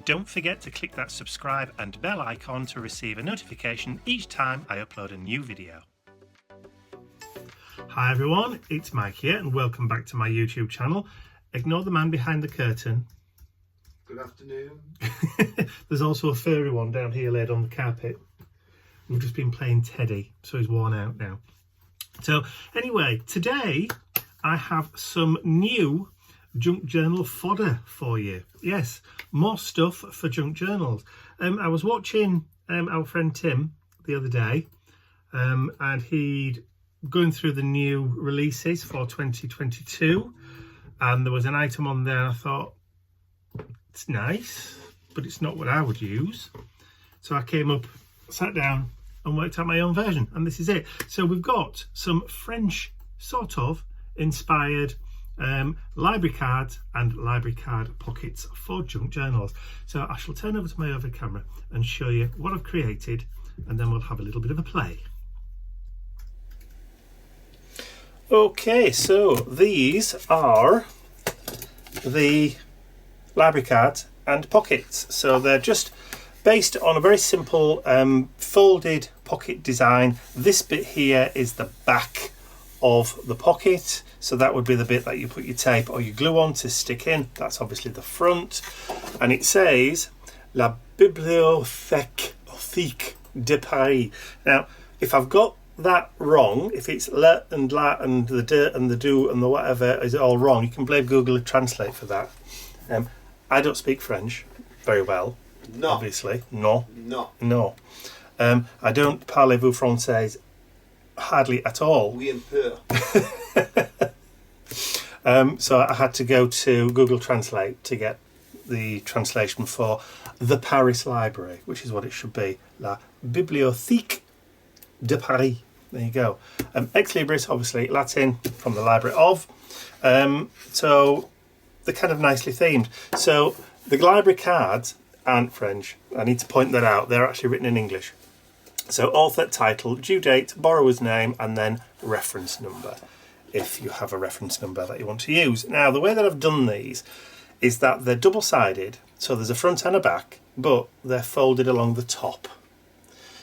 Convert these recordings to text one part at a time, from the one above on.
Don't forget to click that subscribe and bell icon to receive a notification each time I upload a new video. Hi everyone, it's Mike here and welcome back to my YouTube channel. Ignore the man behind the curtain. Good afternoon. There's also a furry one down here laid on the carpet. We've just been playing Teddy, so he's worn out now. So anyway, today I have some new junk journal fodder for you. Yes, more stuff for junk journals. I was watching our friend Tim the other day, and he'd going through the new releases for 2022, and there was an item on there. I thought, it's nice, but it's not what I would use. So I came up, sat down and worked out my own version, and this is it. So we've got some French sort of inspired library cards and library card pockets for junk journals. So I shall turn over to my other camera and show you what I've created, and then we'll have a little bit of a play. Okay, so these are the library cards and pockets. So they're just based on a very simple folded pocket design. This bit here is the back of the pocket, so that would be the bit that you put your tape or your glue on to stick in. That's obviously the front, and it says La Bibliothèque de Paris. Now, if I've got that wrong, if it's le and la and the de and the do and the whatever is all wrong, you can blame Google Translate for that. I don't speak French very well. No. Obviously. No. No. I don't parlez-vous français hardly at all. Oui, un peu. So I had to go to Google Translate to get the translation for the Paris Library, which is what it should be. La Bibliothèque de Paris. There you go. Ex Libris, obviously Latin, from the Library of. So they're kind of nicely themed. So the library cards aren't French. I need to point that out. They're actually written in English. So author, title, due date, borrower's name, and then reference number, if you have a reference number that you want to use. Now, the way that I've done these is that they're double-sided, so there's a front and a back, but they're folded along the top.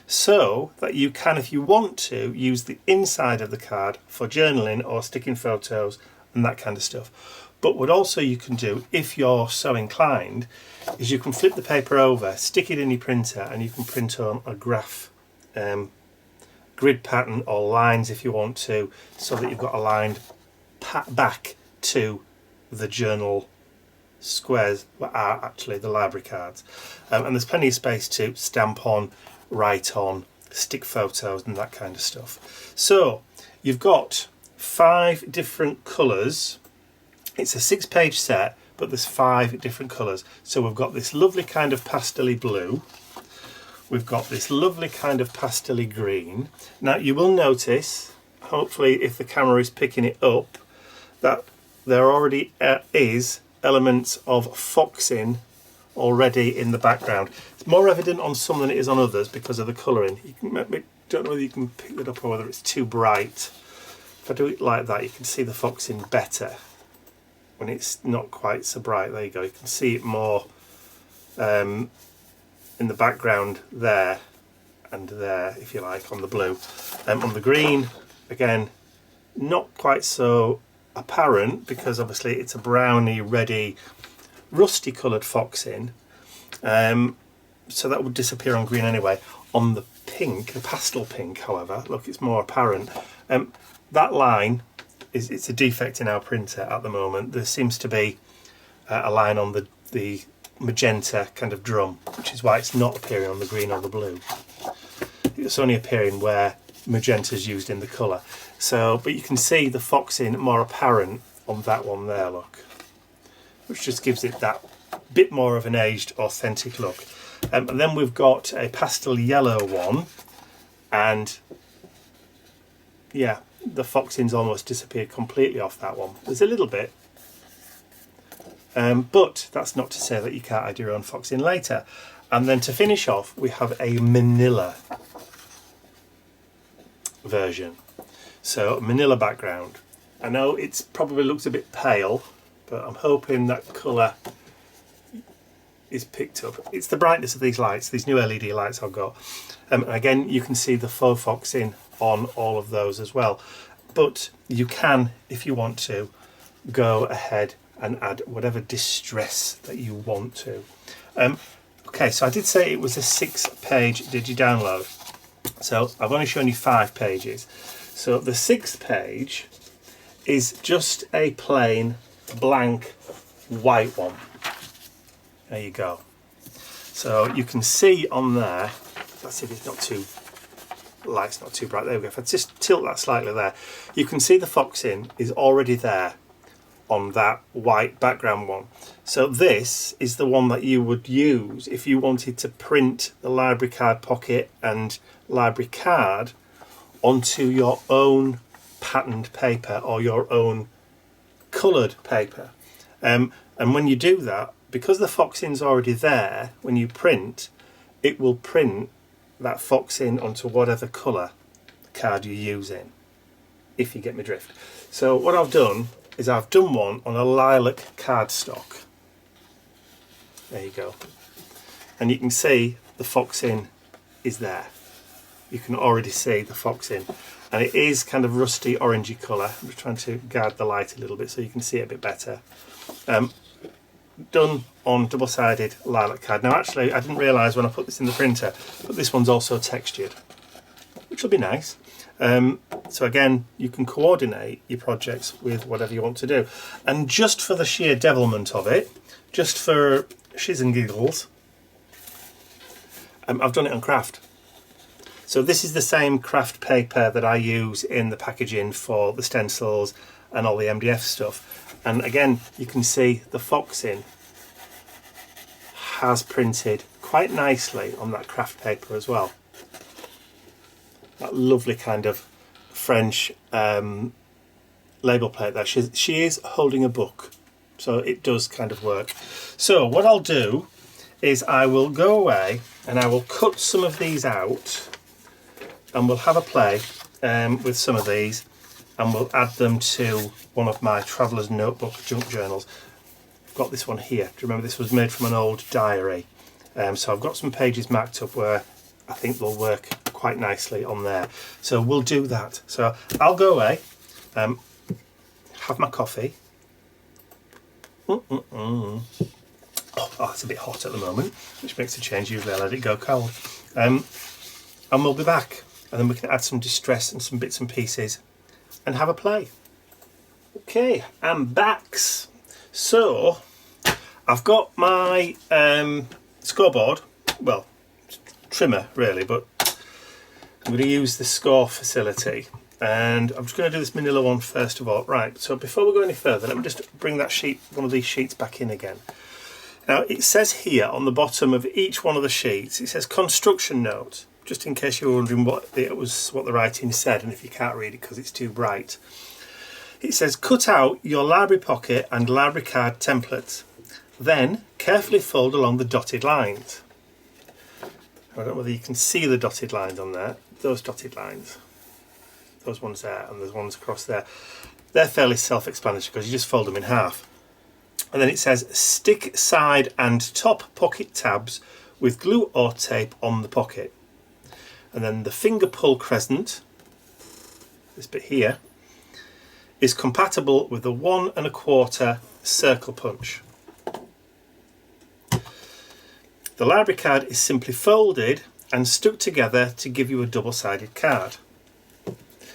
So that you can, if you want to, use the inside of the card for journaling or sticking photos and that kind of stuff. But what also you can do, if you're so inclined, is you can flip the paper over, stick it in your printer, and you can print on a graph grid pattern or lines if you want to, so that you've got a lined back to the journal squares that are actually the library cards. And there's plenty of space to stamp on, write on, stick photos and that kind of stuff. So you've got 5 different colours. It's a 6-page set, but there's 5 different colours. So we've got this lovely kind of pastel-y blue. We've got this lovely kind of pastel-y green. Now you will notice, hopefully if the camera is picking it up, that there already is elements of foxing already in the background. It's more evident on some than it is on others because of the colouring. You can, don't know whether you can pick that up or whether it's too bright. If I do it like that, you can see the foxing better when it's not quite so bright. There you go, you can see it more in the background there and there, if you like, on the blue. On the green, again, not quite so apparent because obviously it's a browny, reddy, rusty coloured foxing. So that would disappear on green anyway. On the pink, the pastel pink, however, look, it's more apparent. That line it's a defect in our printer at the moment. There seems to be a line on the magenta kind of drum, which is why it's not appearing on the green or the blue. It's only appearing where magenta is used in the colour. So, but you can see the foxing more apparent on that one there, look, which just gives it that bit more of an aged, authentic look. And then we've got a pastel yellow one, and yeah, the foxing's almost disappeared completely off that one. There's a little bit, but that's not to say that you can't add your own foxing later. And then to finish off, we have a manila version. So manila background. I know it's probably looks a bit pale, but I'm hoping that colour is picked up. It's the brightness of these lights, these new LED lights I've got. Again, you can see the faux foxing on all of those as well. But you can, if you want to, go ahead and add whatever distress that you want to. Okay, so I did say it was a 6-page digi-download. So I've only shown you 5 pages. So the 6th page is just a plain blank white one. There you go. So you can see on there, let's see if it's not too, light's not too bright, there we go. If I just tilt that slightly there, you can see the foxing is already there on that white background one. So this is the one that you would use if you wanted to print the library card pocket and library card onto your own patterned paper or your own coloured paper. And when you do that, because the foxing's already there, when you print, it will print that foxing onto whatever colour card you're using, if you get my drift. So what I've done is I've done one on a lilac cardstock. There you go. And you can see the foxing is there. You can already see the foxing. And it is kind of rusty orangey colour. I'm just trying to guard the light a little bit so you can see it a bit better. Done on double-sided lilac card. Now actually I didn't realise when I put this in the printer, but this one's also textured, which will be nice. So again, you can coordinate your projects with whatever you want to do. And just for the sheer devilment of it, just for shiz and giggles, I've done it on craft. So this is the same craft paper that I use in the packaging for the stencils and all the MDF stuff. And again, you can see the foxing has printed quite nicely on that craft paper as well. That lovely kind of French label plate there. She is holding a book, so it does kind of work. So what I'll do is I will go away and I will cut some of these out and we'll have a play with some of these, and we'll add them to one of my Traveller's Notebook junk journals. I've got this one here. Do you remember this was made from an old diary? So I've got some pages marked up where I think they'll work quite nicely on there. So we'll do that. So I'll go away, have my coffee. Oh, it's a bit hot at the moment, which makes a change. Usually I let it go cold. And we'll be back. And then we can add some distress and some bits and pieces and have a play. Okay, I'm back. So I've got my scoreboard, well, trimmer really, but I'm going to use the score facility, and I'm just going to do this manila one first of all. Right, so before we go any further, let me just bring that sheet, one of these sheets back in again. Now it says here on the bottom of each one of the sheets, it says construction note, just in case you were wondering what the writing said, and if you can't read it because it's too bright. It says, cut out your library pocket and library card templates. Then carefully fold along the dotted lines. I don't know whether you can see the dotted lines on there. Those dotted lines. Those ones there and those ones across there. They're fairly self-explanatory because you just fold them in half. And then it says, stick side and top pocket tabs with glue or tape on the pocket. And then the finger pull crescent, this bit here, is compatible with the 1 1/4 circle punch. The library card is simply folded and stuck together to give you a double-sided card.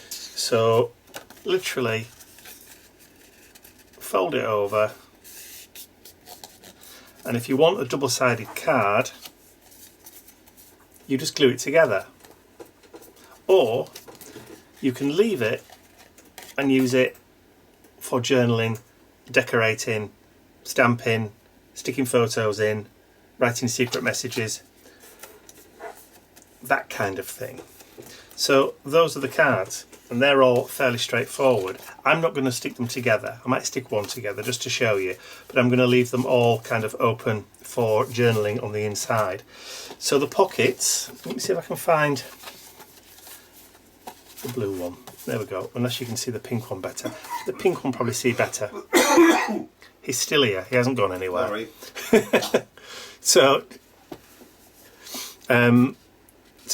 So literally fold it over, and if you want a double-sided card, you just glue it together. Or you can leave it and use it for journaling, decorating, stamping, sticking photos in, writing secret messages, that kind of thing. So those are the cards, and they're all fairly straightforward. I'm not going to stick them together. I might stick one together just to show you, but I'm going to leave them all kind of open for journaling on the inside. So the pockets, let me see if I can find the blue one. There we go, unless you can see the pink one better. The pink one probably see better. He's still here, he hasn't gone anywhere. So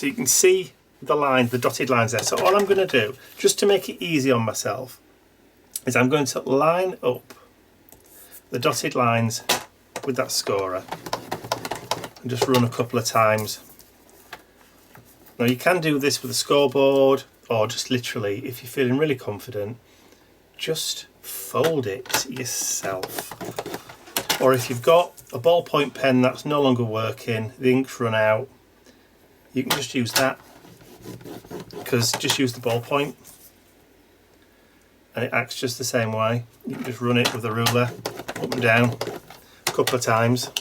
you can see the line, the dotted lines there. So all I'm going to do, just to make it easy on myself, is I'm going to line up the dotted lines with that scorer and just run a couple of times. Now you can do this with a scoreboard, or just literally, if you're feeling really confident, just fold it yourself. Or if you've got a ballpoint pen that's no longer working, the ink's run out, you can just use that, because just use the ballpoint and it acts just the same way. You can just run it with a ruler up and down a couple of times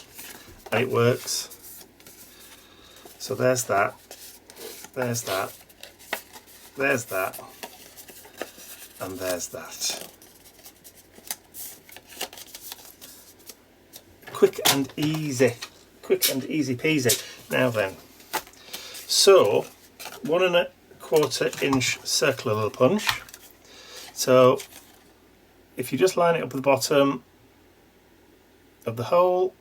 and it works. So there's that, there's that, there's that, and there's that. Quick and easy peasy. Now then, so 1 1/4 inch circular little punch. So if you just line it up at the bottom of the hole,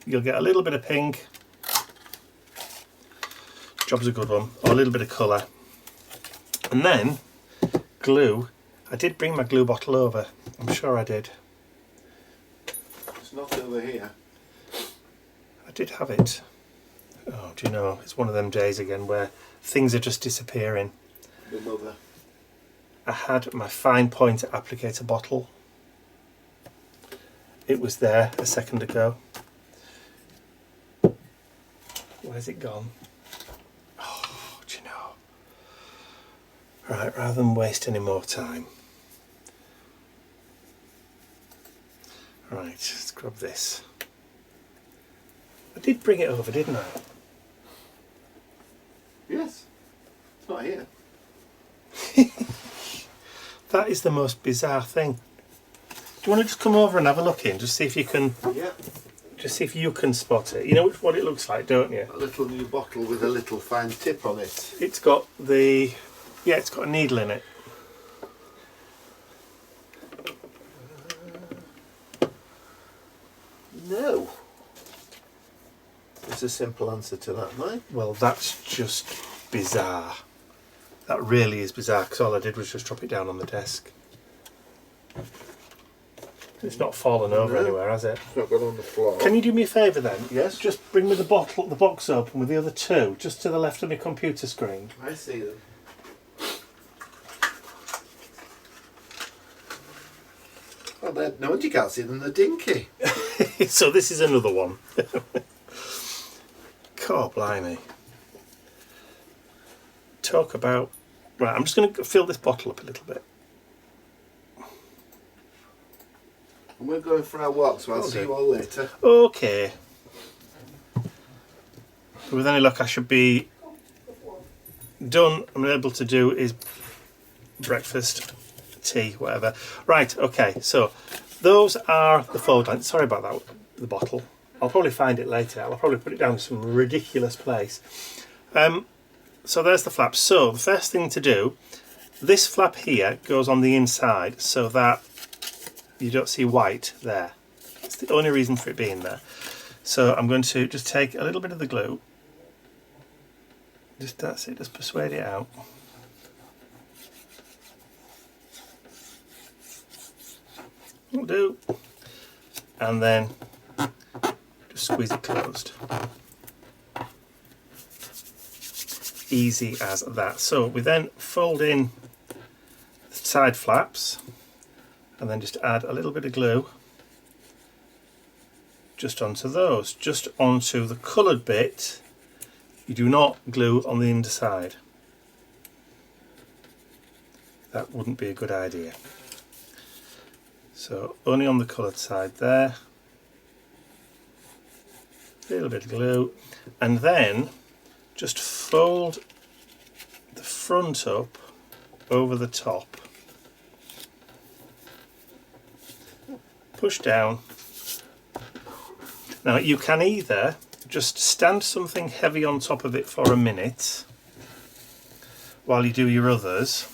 you'll get a little bit of pink. Job's a good one. Or a little bit of colour. And then glue. I did bring my glue bottle over. I'm sure I did. It's not over here. I did have it. Oh, do you know, it's one of them days again where things are just disappearing. The mother. I had my fine point applicator bottle. It was there a second ago. Where's it gone? Oh, do you know? Right, rather than waste any more time. Right, let's grab this. I did bring it over, didn't I? Yes. It's not here. That is the most bizarre thing. Do you want to just come over and have a look in, just see if you can, Yeah. just see if you can spot it. You know what it looks like, don't you? A little new bottle with a little fine tip on it. It's got the, yeah, it's got a needle in it. No. There's a simple answer to that, mate. Well, that's just bizarre. That really is bizarre, because all I did was just drop it down on the desk. It's not fallen over No. anywhere, has it? It's not gone on the floor. Can you do me a favour then? Yes. Just bring me the box open with the other two, just to the left of my computer screen. I see them. Oh, no wonder you can't see them. They're dinky. So this is another one. God blimey. Talk about... Right, I'm just going to fill this bottle up a little bit. And we're going for our walk, so I'll see you all later. Okay. With any luck, I should be done. I'm able to do is breakfast, tea, whatever. Right, okay, so those are the fold lines. Sorry about that, the bottle. I'll probably find it later. I'll probably put it down in some ridiculous place. So there's the flap. So the first thing to do, this flap here goes on the inside so that you don't see white there. That's the only reason for it being there. So I'm going to just take a little bit of the glue. Just that's it, just persuade it out. Will do. And then just squeeze it closed. Easy as that. So we then fold in the side flaps and then just add a little bit of glue just onto those, just onto the coloured bit. You do not glue on the underside. That wouldn't be a good idea. So only on the coloured side there. A little bit of glue, and then just fold the front up over the top. Push down. Now you can either just stand something heavy on top of it for a minute while you do your others.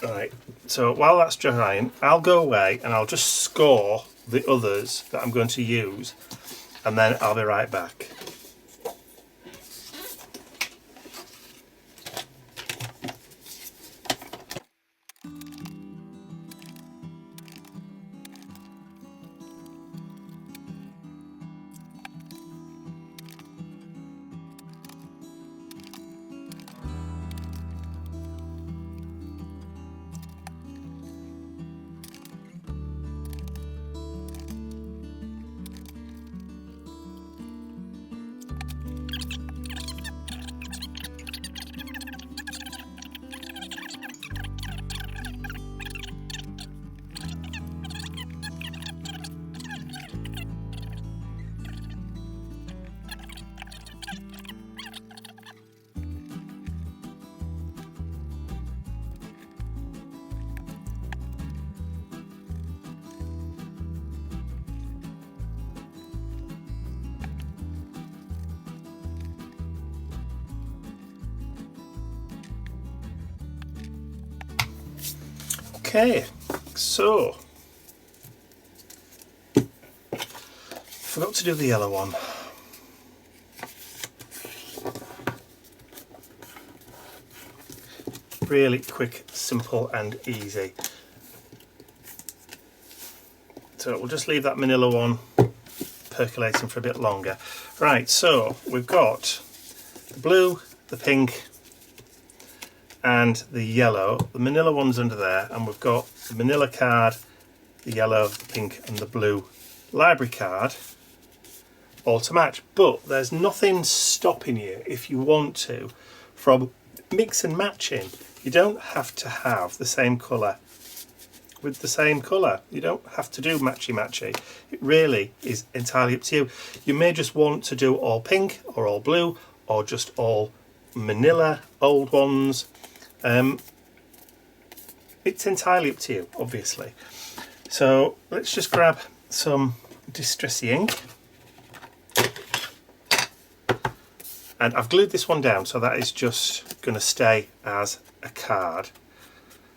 Right, so while that's drying, I'll go away and I'll just score the others that I'm going to use, and then I'll be right back. Okay, so forgot to do the yellow one. Really quick, simple and easy. So we'll just leave that manila one percolating for a bit longer. Right, so we've got the blue, the pink and the yellow. The manila one's under there, and we've got the manila card, the yellow, the pink and the blue library card all to match. But there's nothing stopping you, if you want to, from mix and matching. You don't have to have the same colour with the same colour. You don't have to do matchy-matchy. It really is entirely up to you. You may just want to do all pink or all blue or just all manila old ones. It's entirely up to you, obviously. So let's just grab some distressy ink. And I've glued this one down, so that is just going to stay as a card.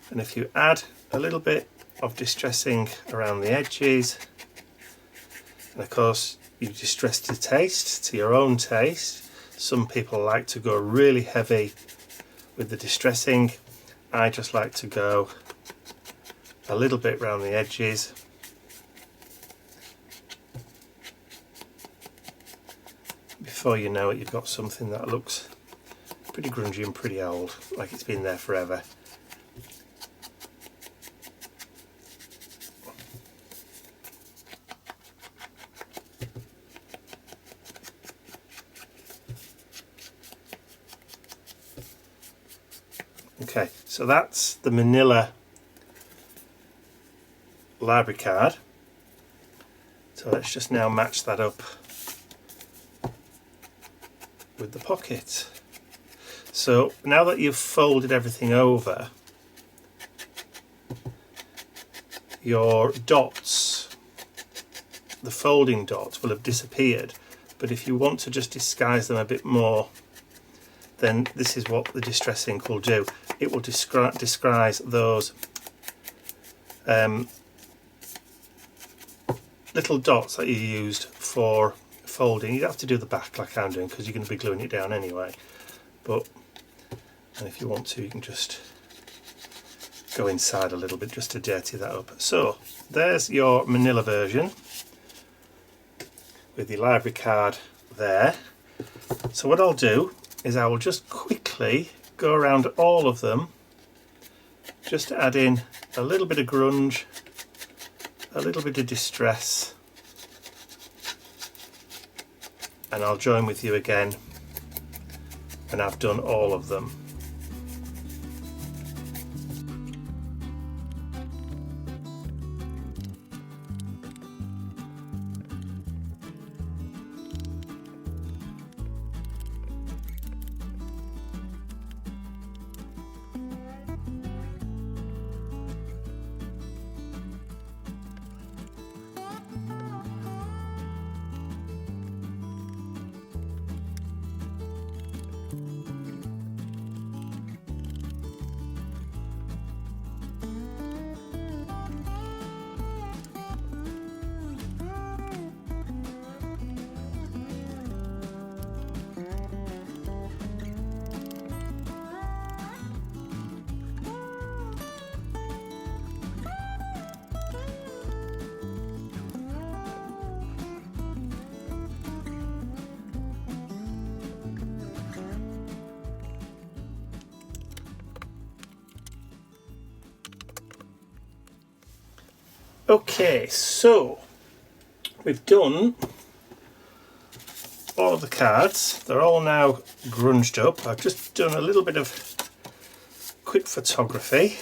And if you add a little bit of distressing around the edges, and of course you distress to taste, to your own taste. Some people like to go really heavy with the distressing. I just like to go a little bit around the edges. Before you know it, you've got something that looks pretty grungy and pretty old, like it's been there forever. Okay, so that's the manila library card. So let's just now match that up with the pocket. So now that you've folded everything over, your dots, the folding dots, will have disappeared. But if you want to just disguise them a bit more, then this is what the distress ink will do. It will disguise those little dots that you used for folding. You don't have to do the back like I'm doing because you're going to be gluing it down anyway. But and if you want to, you can just go inside a little bit just to dirty that up. So there's your manila version with the library card there. So what I'll do is I will just quickly go around all of them, just to add in a little bit of grunge, a little bit of distress, and I'll join with you again when I've done all of them. Okay, so we've done all of the cards. They're all now grunged up. I've just done a little bit of quick photography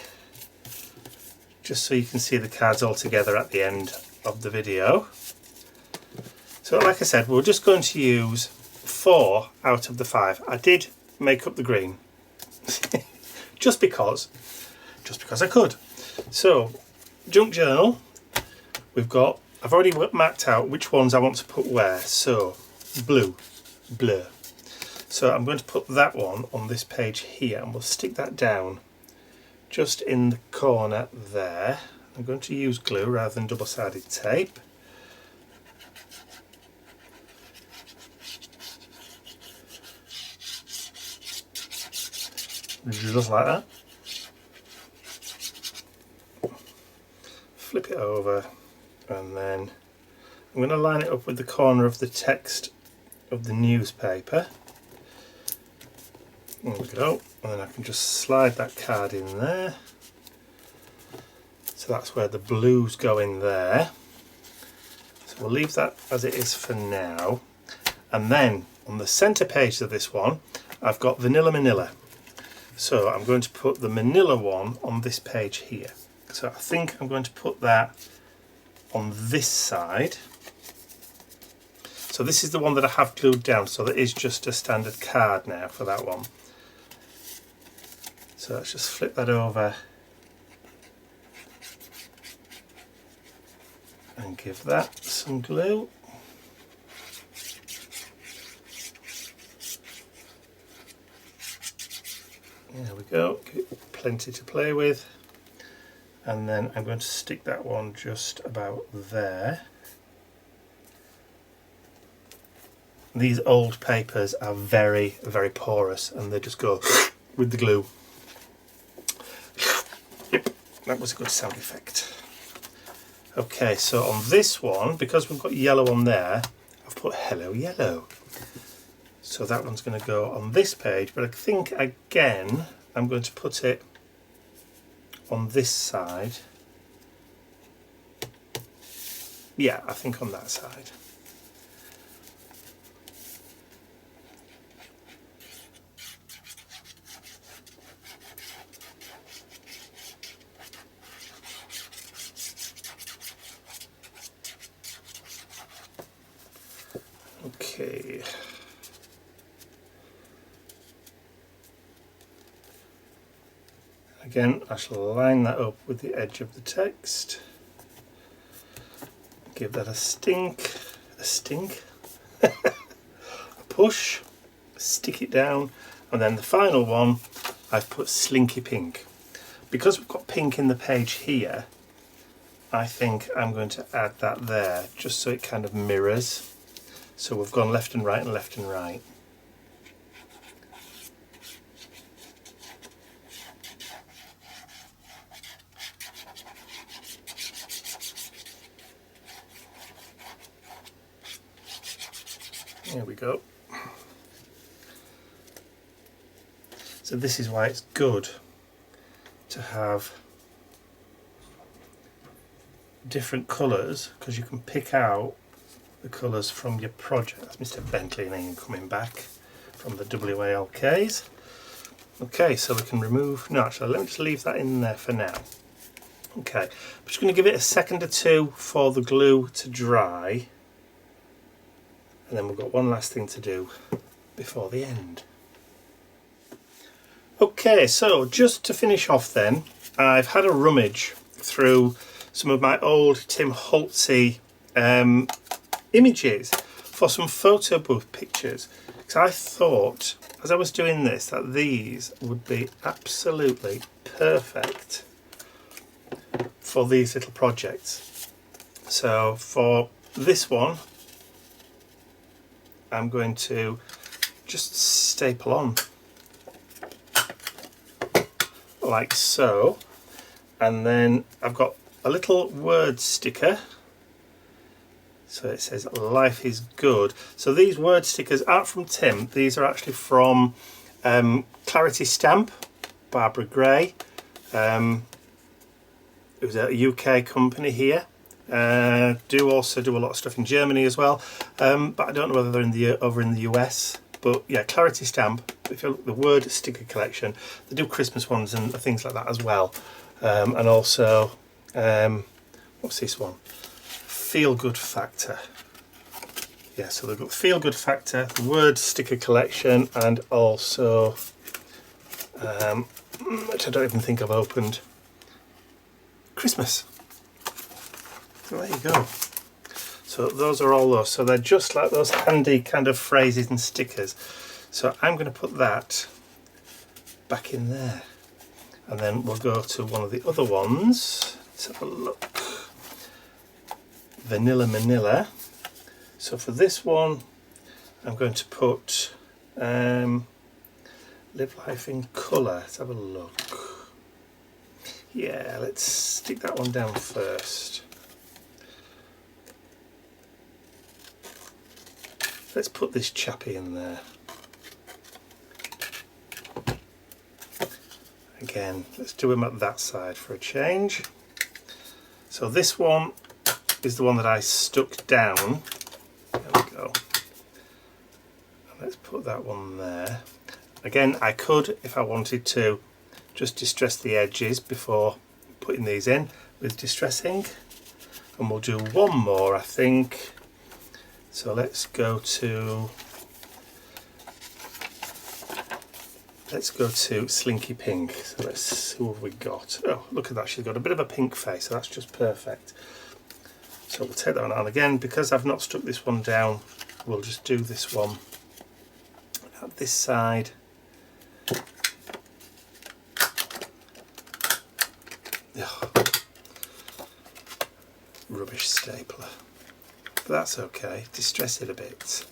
just so you can see the cards all together at the end of the video. So like I said, we're just going to use 4 out of the 5. I did make up the green just because I could. So junk journal, I've already mapped out which ones I want to put where. So blue. So I'm going to put that one on this page here, and we'll stick that down just in the corner there. I'm going to use glue rather than double-sided tape. Just like that. Flip it over, and then I'm going to line it up with the corner of the text of the newspaper. There we go, and then I can just slide that card in there. So that's where the blues go in there. So we'll leave that as it is for now. And then on the centre page of this one, I've got vanilla manila. So I'm going to put the manila one on this page here. So I think I'm going to put that on this side. So this is the one that I have glued down, so that is just a standard card now for that one. So let's just flip that over and give that some glue. There we go, plenty to play with. And then I'm going to stick that one just about there. These old papers are very, very porous, and they just go with the glue. Yep, that was a good sound effect. Okay, so on this one, because we've got yellow on there, I've put hello yellow. So that one's going to go on this page, but I think again I'm going to put it on this side. Yeah, I think on that side. Okay. Again, I shall line that up with the edge of the text. Give that a push, stick it down, and then the final one I've put slinky pink. Because we've got pink in the page here, I think I'm going to add that there, just so it kind of mirrors. So we've gone left and right and left and right. There we go. So this is why it's good to have different colours, because you can pick out the colours from your project. That's Mr. Bentley name coming back from the WALKs. Okay, so we can remove, no actually let me just leave that in there for now. Okay, I'm just going to give it a second or two for the glue to dry, and then we've got one last thing to do before the end. Okay, so just to finish off then, I've had a rummage through some of my old Tim Holtzy images for some photo booth pictures, because I thought as I was doing this that these would be absolutely perfect for these little projects. So for this one I'm going to just staple on like so, and then I've got a little word sticker, so it says life is good. So these word stickers aren't from Tim, these are actually from Clarity Stamp, Barbara Gray. It was a UK company here, Do also do a lot of stuff in Germany as well, but I don't know whether they're over in the US. But yeah, Clarity Stamp, if you look at the word sticker collection, they do Christmas ones and things like that as well. And also, what's this one? Feel Good Factor. Yeah, so they've got Feel Good Factor, the word sticker collection, and also, which I don't even think I've opened, Christmas. So there you go. So those are all those. So they're just like those handy kind of phrases and stickers. So I'm going to put that back in there. And then we'll go to one of the other ones. Let's have a look. Vanilla Manila. So for this one, I'm going to put Live Life in Colour. Let's have a look. Yeah, let's stick that one down first. Let's put this chappy in there. Again, let's do him at that side for a change. So this one is the one that I stuck down. There we go. And let's put that one there. Again, I could, if I wanted to, just distress the edges before putting these in with distress ink. And we'll do one more, I think. So let's go to Slinky Pink. So let's see what we got. Oh, look at that, she's got a bit of a pink face, so that's just perfect. So we'll take that one on again. Because I've not stuck this one down, we'll just do this one at this side. Oh, rubbish stapler. But that's okay, distress it a bit.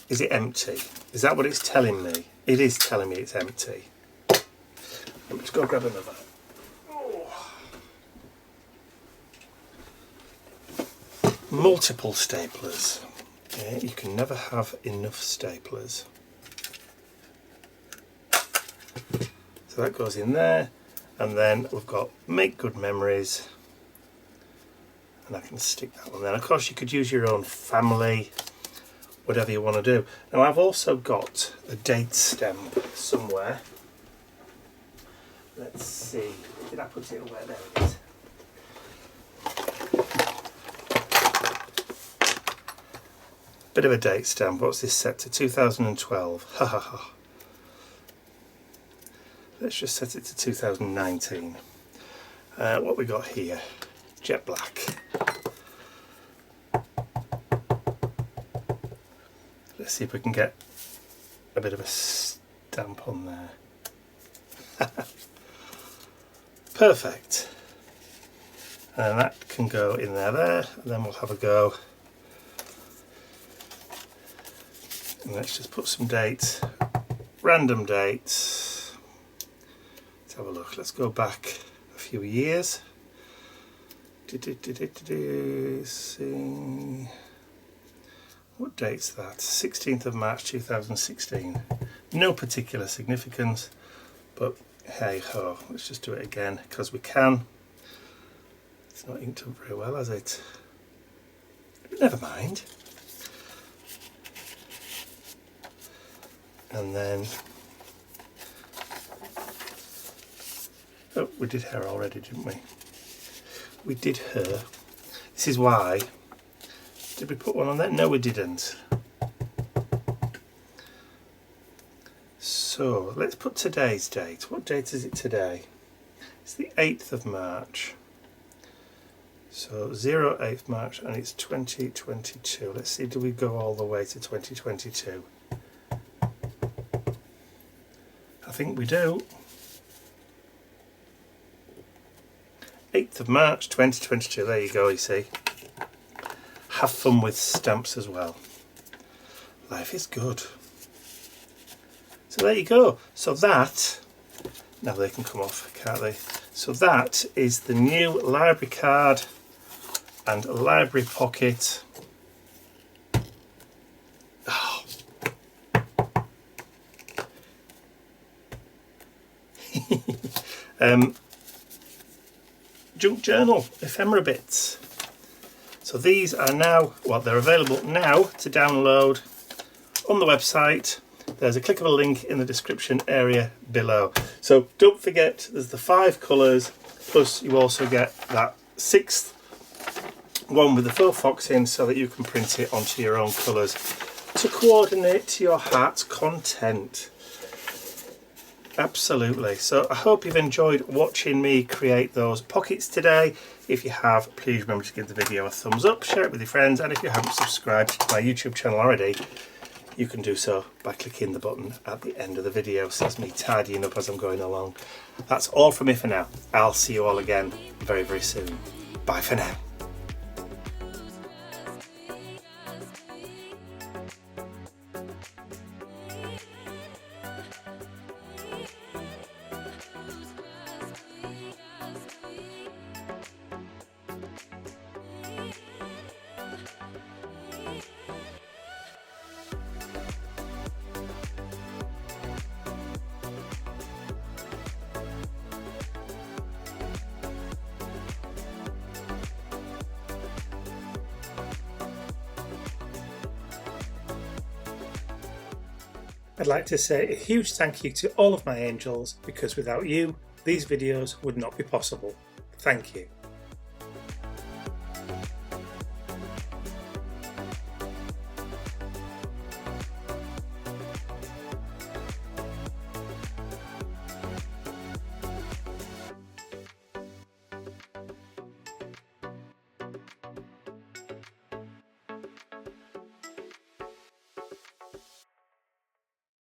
Is it empty? Is that what it's telling me? It is telling me it's empty. Let's go grab another. Oh. Multiple staplers. Yeah, you can never have enough staplers. So that goes in there, and then we've got Make Good Memories. And I can stick that one there. Of course, you could use your own family, whatever you want to do. Now, I've also got a date stamp somewhere. Let's see. Did I put it away? There it is. Bit of a date stamp. What's this set to? 2012. Ha ha ha. Let's just set it to 2019. What we got here? Jet black. Let's see if we can get a bit of a stamp on there. Perfect. And that can go in there, and then we'll have a go. And let's just put some dates, random dates. Let's have a look. Let's go back a few years. See. What date's that? 16th of March 2016. No particular significance, but hey ho, let's just do it again because we can. It's not inked up very well, has it? But never mind. And then, oh, we did her already, didn't we? We did her. This is why. Did we put one on there? No, we didn't. So let's put today's date. What date is it today? It's the 8th of March. So 08th March, and it's 2022. Let's see, do we go all the way to 2022? I think we do. 8th of March 2022. There you go, you see. Have fun with stamps as well. Life is good. So there you go. So that, now they can come off, can't they? So that is the new library card and library pocket. Oh. Junk journal, ephemera bits. So these are now, well, they're available now to download on the website. There's a clickable link in the description area below. So don't forget, there's the 5 colours, plus you also get that 6th one with the faux fox in, so that you can print it onto your own colours to coordinate to your heart's content. Absolutely. So I hope you've enjoyed watching me create those pockets today. If you have, please remember to give the video a thumbs up, share it with your friends, and if you haven't subscribed to my YouTube channel already, you can do so by clicking the button at the end of the video. So that's me tidying up as I'm going along. That's all from me for now. I'll see you all again very, very soon. Bye for now. I'd like to say a huge thank you to all of my angels, because without you, these videos would not be possible. Thank you.